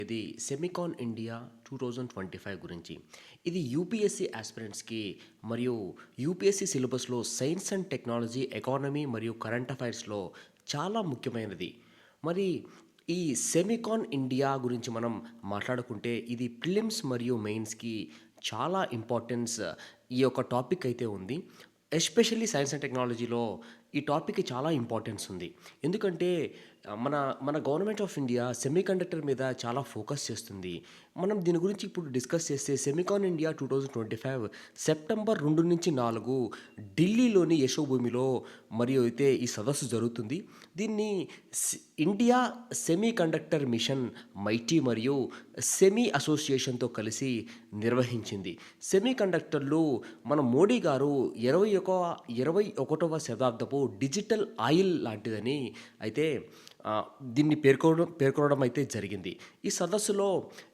ఇది SEMICON India 2025 గురించి. ఇది యూపీఎస్సీ ఆస్పిరెంట్స్‌కి మరియు యూపీఎస్సీ సిలబస్‌లో సైన్స్ అండ్ టెక్నాలజీ, ఎకానమీ మరియు కరెంట్ అఫైర్స్‌లో చాలా ముఖ్యమైనది. మరి ఈ సెమికాన్ ఇండియా గురించి మనం మాట్లాడుకుంటే ఇది ప్రిలిమ్స్ మరియు మెయిన్స్‌కి చాలా ఇంపార్టెన్స్ ఈ యొక్క టాపిక్ అయితే ఉంది. ఎస్పెషల్లీ సైన్స్ అండ్ టెక్నాలజీలో ఈ టాపిక్‌కి చాలా ఇంపార్టెన్స్ ఉంది. ఎందుకంటే మన మన గవర్నమెంట్ ఆఫ్ ఇండియా సెమీకండక్టర్ మీద చాలా ఫోకస్ చేస్తుంది. మనం దీని గురించి ఇప్పుడు డిస్కస్ చేస్తే సెమికాన్ ఇండియా 2025 సెప్టెంబర్ 2-4 ఢిల్లీలోని యశోభూమిలో మరియు అయితే ఈ సదస్సు జరుగుతుంది. దీన్ని ఇండియా సెమీకండక్టర్ మిషన్ మైటీ మరియు సెమీ అసోసియేషన్‌తో కలిసి నిర్వహించింది. సెమీకండక్టర్లు మన మోడీ గారు 21వ శతాబ్దపు డిజిటల్ ఆయిల్ లాంటిదని అయితే దీన్ని పేర్కొనడం అయితే జరిగింది. ఈ సదస్సులో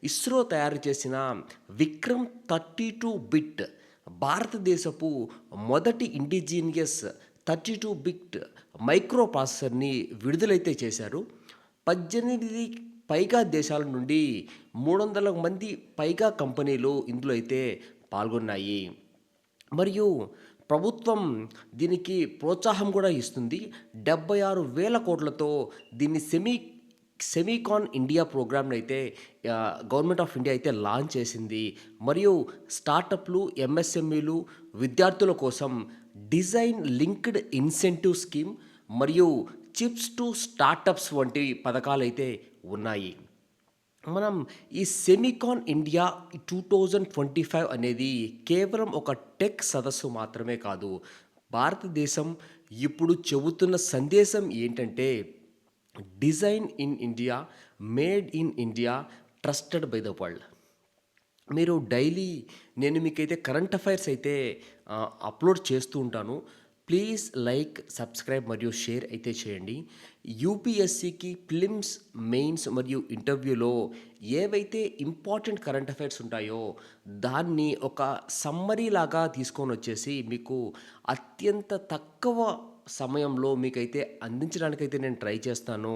ఇస్రో తయారు చేసిన విక్రమ్ 32 బిట్ భారతదేశపు మొదటి ఇండిజీనియస్ 32 బిట్ మైక్రో ప్రాసెసర్‌ని విడుదలైతే చేశారు. 18 పైగా దేశాల నుండి 300 మంది పైగా కంపెనీలు ఇందులో అయితే పాల్గొన్నాయి. మరియు ప్రభుత్వం దీనికి ప్రోత్సాహం కూడా ఇస్తుంది. 76,000 కోట్లతో దీన్ని సెమీకాన్ ఇండియా ప్రోగ్రామ్‌ని అయితే గవర్నమెంట్ ఆఫ్ ఇండియా అయితే లాంచ్ చేసింది. మరియు స్టార్టప్‌లు, ఎంఎస్ఎంఈలు, విద్యార్థుల కోసం డిజైన్ లింక్డ్ ఇన్సెంటివ్ స్కీమ్ మరియు చిప్స్ టు స్టార్టప్స్ వంటి పథకాలైతే ఉన్నాయి. మనం ఈ సెమికాన్ ఇండియా 2025 అనేది కేవలం ఒక టెక్ సదస్సు మాత్రమే కాదు. భారతదేశం ఇప్పుడు చెబుతున్న సందేశం ఏంటంటే design in India, made in India, trusted by the world. మీరు డైలీ నేను మీకైతే కరెంట్ అఫైర్స్ అయితే అప్లోడ్ చేస్తూ ఉంటాను. ప్లీజ్ లైక్, సబ్స్క్రైబ్ మరియు షేర్ అయితే చేయండి. యూపీఎస్సీకి ప్రిలిమ్స్, మెయిన్స్ మరియు ఇంటర్వ్యూలో ఏవైతే ఇంపార్టెంట్ కరెంట్ అఫైర్స్ ఉంటాయో దాన్ని ఒక సమ్మరీ లాగా తీసుకొని వచ్చేసి మీకు అత్యంత తక్కువ సమయంలో మీకైతే అందించడానికైతే నేను ట్రై చేస్తాను.